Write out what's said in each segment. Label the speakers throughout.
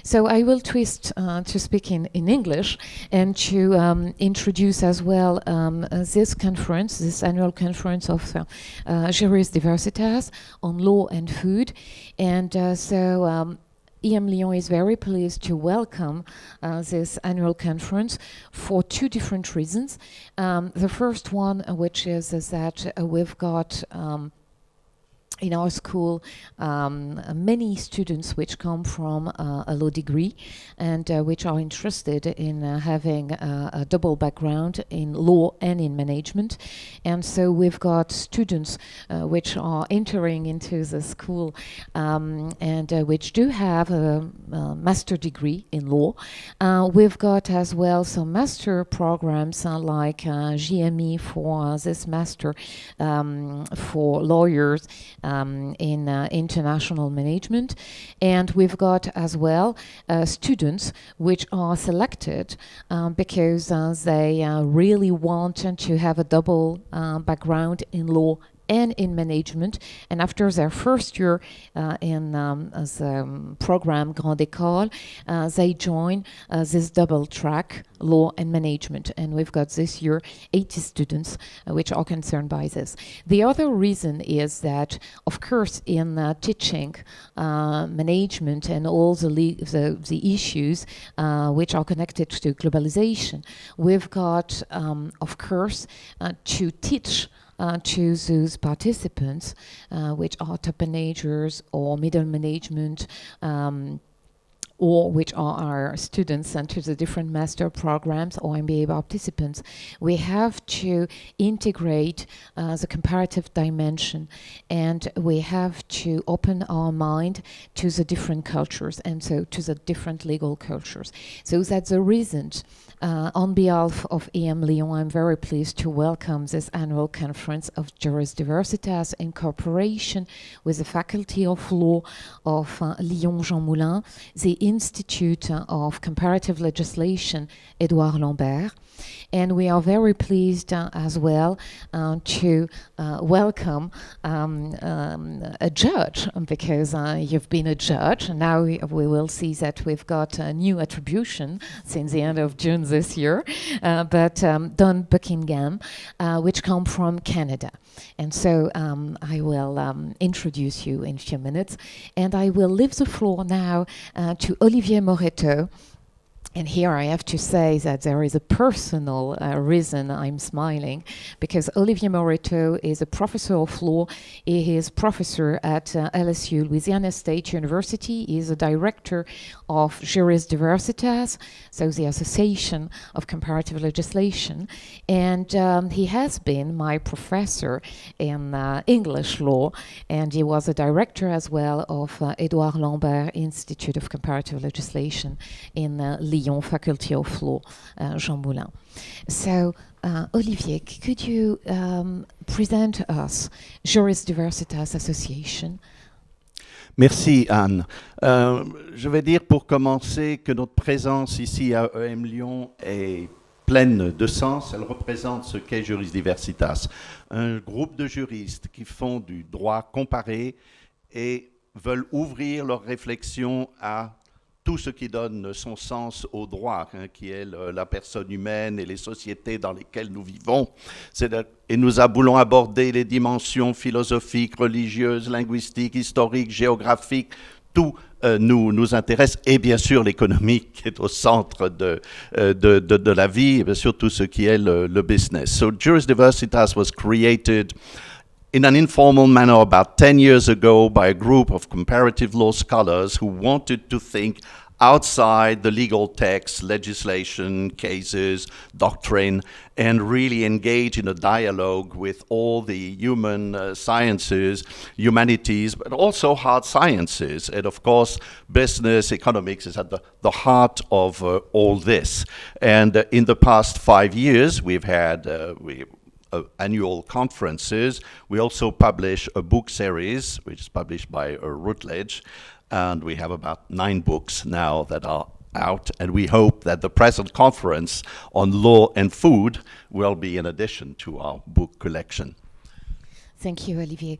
Speaker 1: So I will twist to speak in English and to introduce as well this conference, this annual conference of Juris Diversitas on law and food. And EMLYON is very pleased to welcome this annual conference for two different reasons. The first one, which is that we've got in our school many students which come from a law degree and which are interested in having a double background in law and in management. And so we've got students which are entering into the school and which do have a master degree in law. We've got as well some master programs like JME for this master for lawyers in international management, and we've got as well students which are selected because they really want to have a double background in law and in management, and after their first year in the program Grande École, they join this double track, law and management, and we've got this year 80 students which are concerned by this. The other reason is that, of course, in teaching management and all the issues which are connected to globalization, we've got, of course, to teach to those participants, which are top managers or middle management, or which are our students and to the different master programs or MBA participants, we have to integrate the comparative dimension, and we have to open our mind to the different cultures and so to the different legal cultures. So that's the reason on behalf of EMLYON, I'm very pleased to welcome this annual conference of Juris Diversitas in cooperation with the Faculty of Law of Lyon Jean Moulin, the Institute of Comparative Legislation Edouard Lambert. And we are very pleased as well to welcome a judge, because you've been a judge, and now we will see that we've got a new attribution since the end of June this year, but Don Buckingham, which come from Canada. And so I will introduce you in a few minutes, and I will leave the floor now to Olivier Moreto. And here I have to say that there is a personal reason I'm smiling, because Olivier Moreto is a professor of law. He is professor at LSU, Louisiana State University. He is a director of Juris Diversitas, so the Association of Comparative Legislation. And he has been my professor in English law, and he was a director as well of Edouard Lambert Institute of Comparative Legislation in Lyon Faculty of Law, Jean Moulin. So, Olivier, could you present us Juris Diversitas Association?
Speaker 2: Merci Anne. Je vais dire pour commencer que notre présence ici à EMLYON est pleine de sens. Elle représente ce qu'est Juris Diversitas, un groupe de juristes qui font du droit comparé et veulent ouvrir leur réflexion à tout ce qui donne son sens au droit, qui est la personne humaine et les sociétés dans lesquelles nous vivons. Et nous voulons aborder les dimensions philosophiques, religieuses, linguistiques, historiques, géographiques. Tout nous intéresse, et bien sûr l'économie qui est au centre de la vie, et bien sûr tout ce qui est le business. So Juris Diversitas was created in an informal manner about 10 years ago by a group of comparative law scholars who wanted to think outside the legal text, legislation, cases, doctrine, and really engage in a dialogue with all the human sciences, humanities, but also hard sciences. And of course, business, economics is at the heart of all this. And in the past 5 years, we've had annual conferences. We also publish a book series, which is published by Routledge, and we have about 9 books now that are out, and we hope that the present conference on law and food will be in addition to our book collection.
Speaker 1: Thank you, Olivier.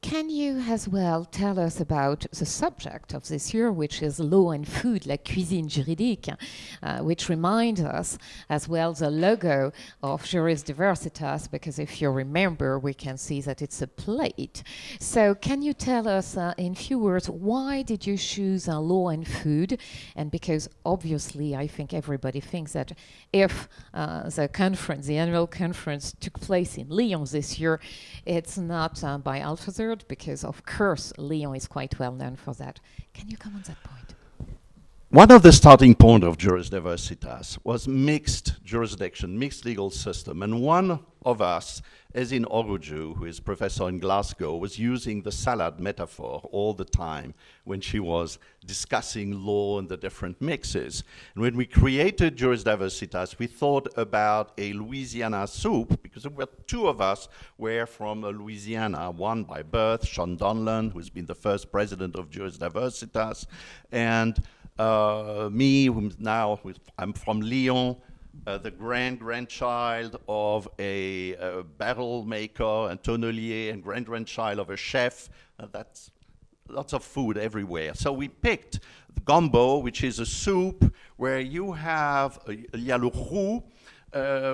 Speaker 1: Can you as well tell us about the subject of this year, which is law and food, la cuisine juridique, which reminds us as well the logo of Juris Diversitas, because if you remember, we can see that it's a plate. So can you tell us in few words, why did you choose law and food? And because obviously, I think everybody thinks that if the conference, the annual conference took place in Lyon this year, it's not by alphabet, because of course Lyon is quite well known for that. Can you come on that point?
Speaker 2: One of the starting points of Juris Diversitas was mixed jurisdiction, mixed legal system. And one of us, as in Oruju, who is professor in Glasgow, was using the salad metaphor all the time when she was discussing law and the different mixes. And when we created Juris Diversitas, we thought about a Louisiana soup, because there were two of us were from Louisiana, one by birth, Sean Donlan, who's been the first president of Juris Diversitas, and me, I'm from Lyon, the grandchild of a barrel maker and tonnelier, and grandchild of a chef. That's lots of food everywhere. So we picked the gumbo, which is a soup where you have il y a le roux,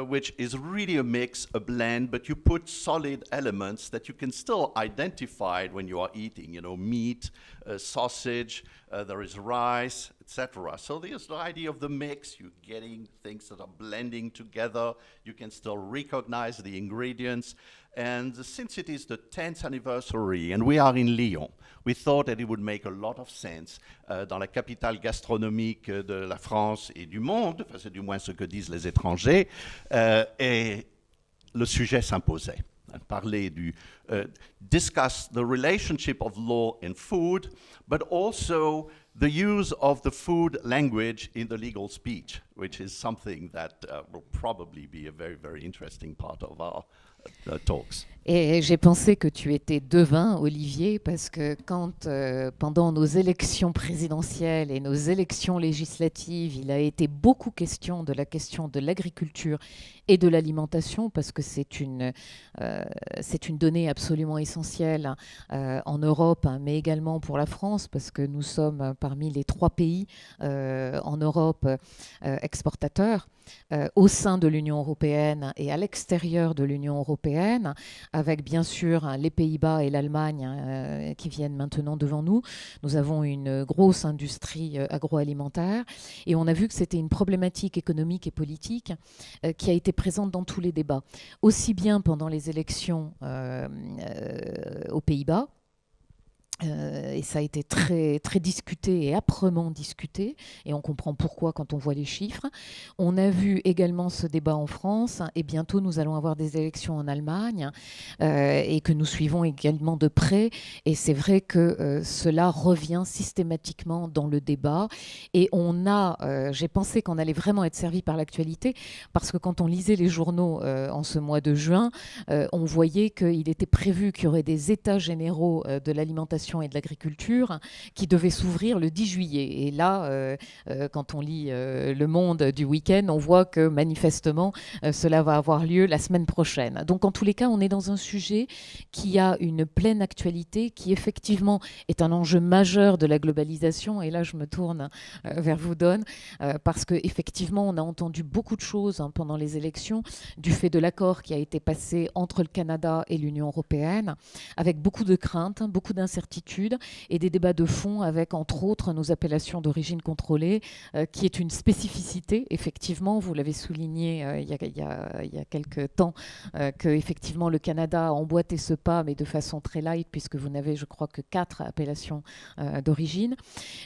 Speaker 2: which is really a mix, a blend, but you put solid elements that you can still identify when you are eating, meat, sausage, there is rice, etc. So there's the idea of the mix, you're getting things that are blending together, you can still recognize the ingredients. And since it is the 10th anniversary and we are in Lyon, we thought that it would make a lot of sense dans la capitale gastronomique de la France et du monde, enfin, c'est du moins ce que disent les étrangers, et le sujet s'imposait. Parler discuss the relationship of law and food, but also the use of the food language in the legal speech, which is something that will probably be a very, very interesting part of our talks.
Speaker 1: Et j'ai pensé que tu étais devin, Olivier, parce que quand, pendant nos élections présidentielles et nos élections législatives, il a été beaucoup question de la question de l'agriculture et de l'alimentation, parce que c'est une donnée absolument essentielle en Europe, hein, mais également pour la France, parce que nous sommes parmi les 3 pays en Europe exportateurs. Au sein de l'Union européenne et à l'extérieur de l'Union européenne, avec bien sûr les Pays-Bas et l'Allemagne qui viennent maintenant devant nous. Nous avons une grosse industrie agroalimentaire et on a vu que c'était une problématique économique et politique qui a été présente dans tous les débats, aussi bien pendant les élections aux Pays-Bas, et ça a été très, très discuté et âprement discuté, et on comprend pourquoi quand on voit les chiffres. On a vu également ce débat en France, et bientôt nous allons avoir des élections en Allemagne, et que nous suivons également de près, et c'est vrai que cela revient systématiquement dans le débat, et j'ai pensé qu'on allait vraiment être servi par l'actualité, parce que quand on lisait les journaux en ce mois de juin, on voyait qu'il était prévu qu'il y aurait des états généraux de l'alimentation et de l'agriculture qui devait s'ouvrir le 10 juillet. Et là, quand on lit Le Monde du week-end, on voit que manifestement, cela va avoir lieu la semaine prochaine. Donc en tous les cas, on est dans un sujet qui a une pleine actualité, qui effectivement est un enjeu majeur de la globalisation. Et là, je me tourne vers vous, Don, parce qu'effectivement, on a entendu beaucoup de choses pendant les élections, du fait de l'accord qui a été passé entre le Canada et l'Union européenne, avec beaucoup de craintes, beaucoup d'incertitudes, et des débats de fond avec, entre autres, nos appellations d'origine contrôlée, qui est une spécificité, effectivement, vous l'avez souligné il y a quelques temps, que effectivement le Canada a emboîté ce pas, mais de façon très light, puisque vous n'avez, je crois, que 4 appellations d'origine.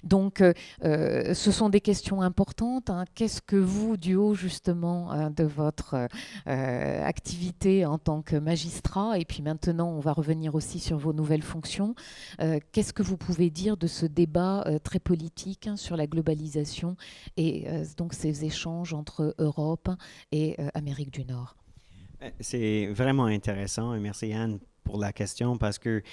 Speaker 1: Donc, ce sont des questions importantes. Hein. Qu'est-ce que vous, du haut, justement, de votre activité en tant que magistrat, et puis maintenant, on va revenir aussi sur vos nouvelles fonctions, qu'est-ce que vous pouvez dire de ce débat très politique sur la globalisation et donc ces échanges entre Europe et Amérique du Nord?
Speaker 3: C'est vraiment intéressant et merci Anne pour la question parce que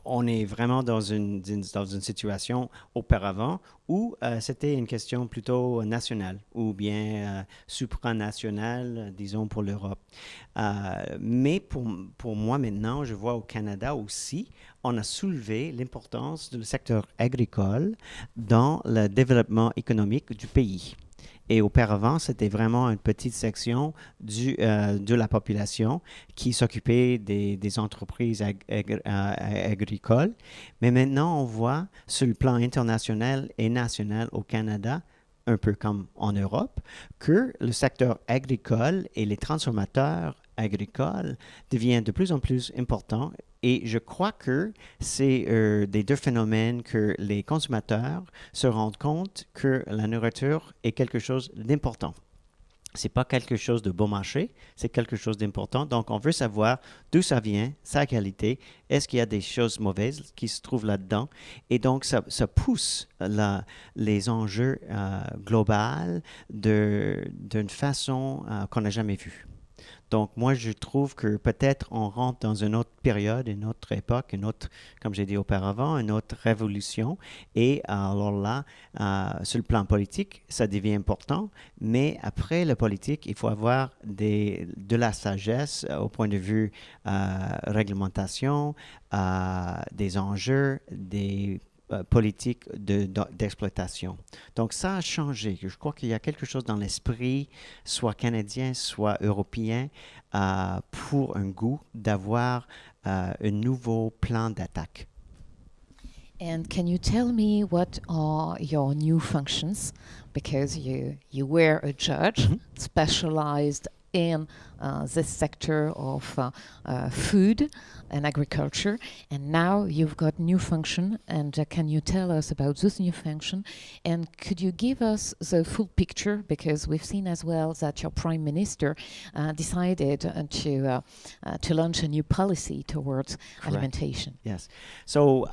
Speaker 3: on est vraiment dans une situation auparavant où c'était une question plutôt nationale ou bien supranationale, disons, pour l'Europe. Mais pour moi maintenant, je vois au Canada aussi, on a soulevé l'importance du secteur agricole dans le développement économique du pays. Et auparavant, c'était vraiment une petite section de la population qui s'occupait des entreprises agricoles. Mais maintenant, on voit sur le plan international et national au Canada, un peu comme en Europe, que le secteur agricole et les transformateurs agricoles deviennent de plus en plus importants. Et je crois que c'est des deux phénomènes que les consommateurs se rendent compte que la nourriture est quelque chose d'important. C'est pas quelque chose de bon marché, c'est quelque chose d'important. Donc, on veut savoir d'où ça vient, sa qualité, est-ce qu'il y a des choses mauvaises qui se trouvent là-dedans. Et donc, ça pousse les enjeux globaux d'une façon qu'on n'a jamais vue. Donc, moi, je trouve que peut-être on rentre dans une autre période, une autre époque, une autre, comme j'ai dit auparavant, une autre révolution. Et alors là, sur le plan politique, ça devient important. Mais après le politique, il faut avoir de la sagesse au point de vue réglementation, des enjeux, des politique d'exploitation. Donc, ça a changé. Je crois qu'il y a quelque chose dans l'esprit, soit canadien, soit européen, pour un goût d'avoir un nouveau plan d'attaque.
Speaker 1: And can you tell me what are your new functions? Because you were a judge specialized in this sector of food and agriculture, and now you've got new function. And can you tell us about this new function? And could you give us the full picture? Because we've seen as well that your prime minister decided to launch a new policy towards alimentation.
Speaker 3: Yes. So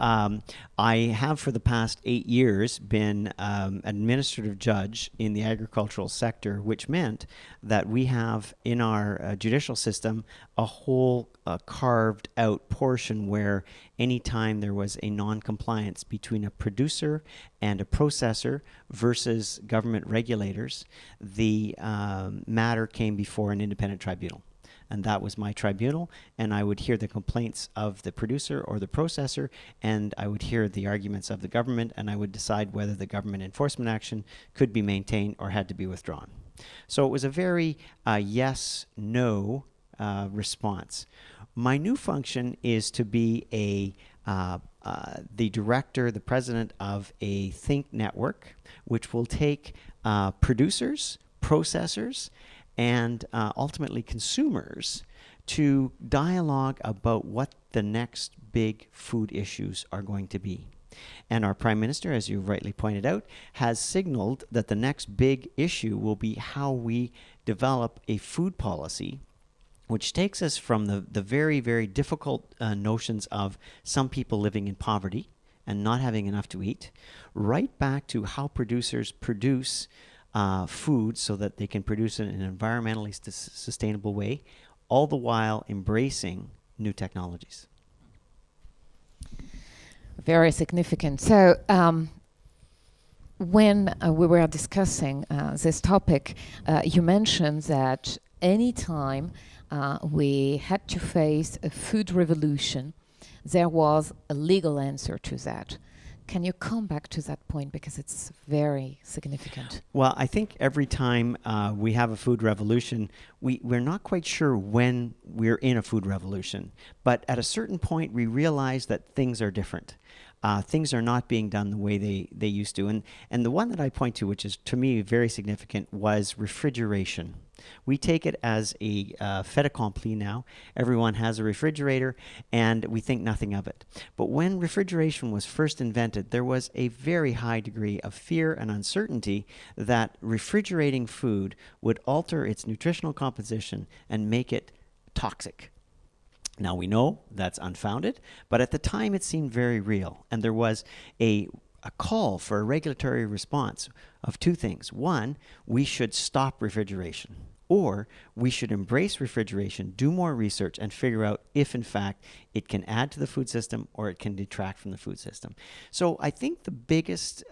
Speaker 3: I have for the past 8 years been administrative judge in the agricultural sector, which meant that we have in our judicial system a whole carved out portion where anytime there was a non-compliance between a producer and a processor versus government regulators, the matter came before an independent tribunal. And that was my tribunal, and I would hear the complaints of the producer or the processor, and I would hear the arguments of the government, and I would decide whether the government enforcement action could be maintained or had to be withdrawn. So it was a very yes-no response. My new function is to be the director, the president of a think network, which will take producers, processors, and ultimately consumers to dialogue about what the next big food issues are going to be. And our Prime Minister, as you rightly pointed out, has signaled that the next big issue will be how we develop a food policy which takes us from the very, very difficult notions of some people living in poverty and not having enough to eat, right back to how producers produce food so that they can produce it in an environmentally sustainable way, all the while embracing new technologies.
Speaker 1: Very significant. So when we were discussing this topic, you mentioned that anytime we had to face a food revolution, there was a legal answer to that. Can you come back to that point, because it's very significant?
Speaker 3: Well, I think every time we have a food revolution, we're not quite sure when we're in a food revolution. But at a certain point, we realize that things are different. Things are not being done the way they used to. And the one that I point to, which is to me very significant, was refrigeration. We take it as a fait accompli now. Everyone has a refrigerator, and we think nothing of it. But when refrigeration was first invented, there was a very high degree of fear and uncertainty that refrigerating food would alter its nutritional composition and make it toxic. Now we know that's unfounded, but at the time it seemed very real, and there was a call for a regulatory response of two things. One, we should stop refrigeration, or we should embrace refrigeration, do more research, and figure out if, in fact, it can add to the food system or it can detract from the food system. So I think the biggest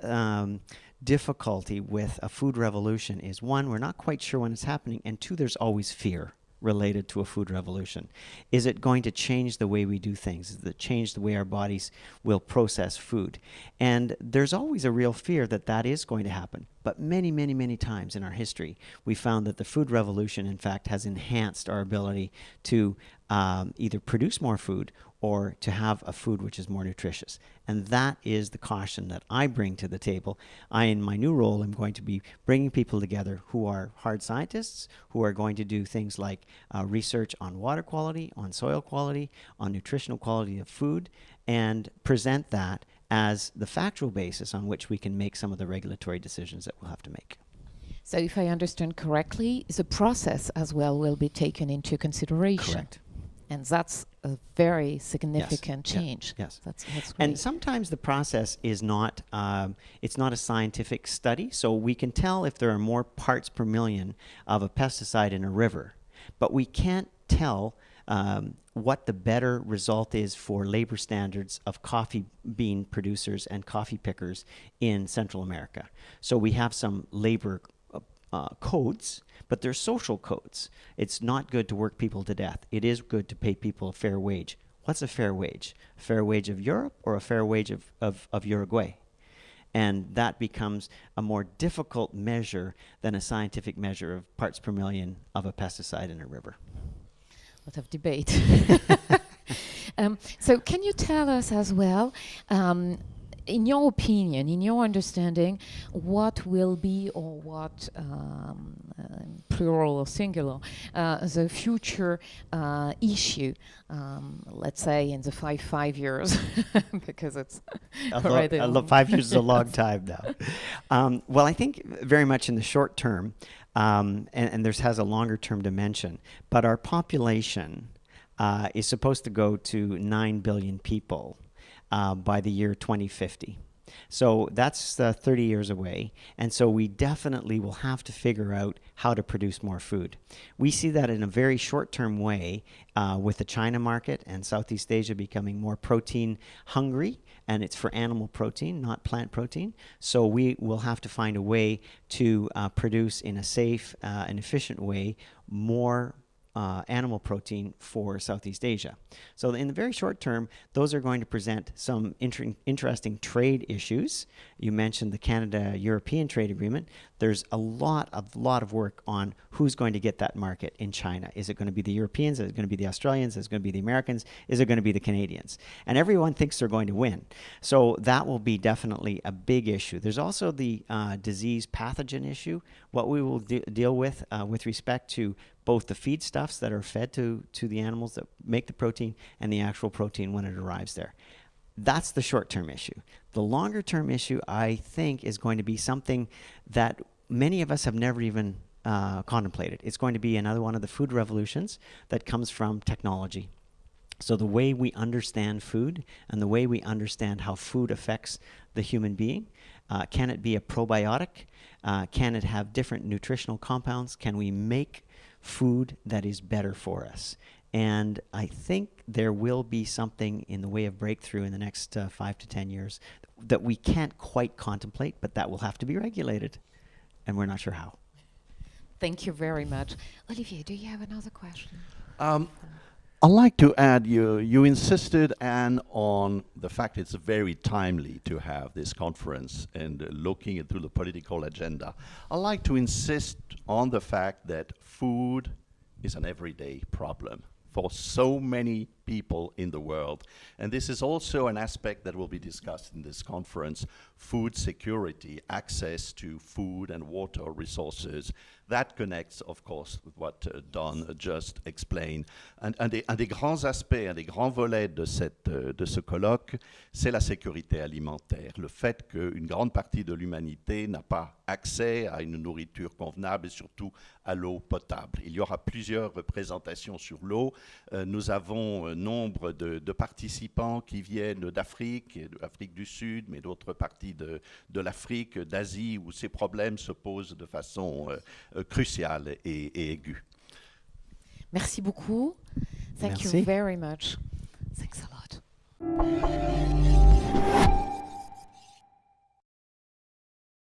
Speaker 3: difficulty with a food revolution is, one, we're not quite sure when it's happening, and two, there's always fear related to a food revolution. Is it going to change the way we do things? Is it change the way our bodies will process food? And there's always a real fear that that is going to happen. But many, many, many times in our history, we found that the food revolution, in fact, has enhanced our ability to either produce more food or to have a food which is more nutritious. And that is the caution that I bring to the table. I, in my new role, am going to be bringing people together who are hard scientists, who are going to do things like research on water quality, on soil quality, on nutritional quality of food, and present that as the factual basis on which we can make some of the regulatory decisions that we'll have to make.
Speaker 1: So if I understand correctly, the process as well will be taken into consideration.
Speaker 3: Correct.
Speaker 1: And that's a very significant change.
Speaker 3: Yes.
Speaker 1: That's great.
Speaker 3: And sometimes the process is not, it's not a scientific study, so we can tell if there are more parts per million of a pesticide in a river, but we can't tell what the better result is for labor standards of coffee bean producers and coffee pickers in Central America. So we have some labor codes, but they're social codes. It's not good to work people to death. It is good to pay people a fair wage. What's a fair wage? A fair wage of Europe or a fair wage of Uruguay? And that becomes a more difficult measure than a scientific measure of parts per million of a pesticide in a river.
Speaker 1: Lot of debate. So can you tell us as well, in your opinion, in your understanding, what will be, or what, plural or singular, the future issue, let's say in the five years, because it's already
Speaker 3: 5 years is a long time now. Well, I think very much in the short term, and this has a longer term dimension, but our population is supposed to go to 9 billion people by the year 2050. So that's 30 years away. And so we definitely will have to figure out how to produce more food. We see that in a very short-term way with the China market and Southeast Asia becoming more protein hungry, and it's for animal protein, not plant protein. So we will have to find a way to produce in a safe and efficient way more animal protein for Southeast Asia. So in the very short term, those are going to present some interesting trade issues. You mentioned the Canada-European trade agreement. There's a lot of work on who's going to get that market in China. Is it going to be the Europeans? Is it going to be the Australians? Is it going to be the Americans? Is it going to be the Canadians? And everyone thinks they're going to win. So that will be definitely a big issue. There's also the disease pathogen issue, what we will deal with respect to both the feedstuffs that are fed to the animals that make the protein and the actual protein when it arrives there. That's the short-term issue. The longer-term issue, I think, is going to be something that many of us have never even contemplated. It's going to be another one of the food revolutions that comes from technology. So the way we understand food and the way we understand how food affects the human being, can it be a probiotic? Can it have different nutritional compounds? Can we make food that is better for us? And I think there will be something in the way of breakthrough in the next 5 to 10 years that we can't quite contemplate, but that will have to be regulated, and we're not sure how.
Speaker 1: Thank you very much. Olivier, do you have another question?
Speaker 2: I'd like to add, you insisted, Anne, on the fact it's very timely to have this conference and looking into the political agenda. I'd like to insist on the fact that food is an everyday problem for so many people in the world. And this is also an aspect that will be discussed in this conference: food security, access to food and water resources. That connects, of course, with what Don just explained. Un des grands aspects, un des grands volets de ce colloque, c'est la sécurité alimentaire. Le fait qu'une grande partie de l'humanité n'a pas accès à une nourriture convenable et surtout à l'eau potable. Il y aura plusieurs représentations sur l'eau. Nous avons nombre de participants qui viennent d'Afrique, et de l'Afrique du Sud, mais d'autres parties de l'Afrique, d'Asie, où ces problèmes se posent de façon cruciale et aiguë.
Speaker 1: Merci beaucoup. Thank
Speaker 3: Merci.
Speaker 1: you very much. Thanks a lot.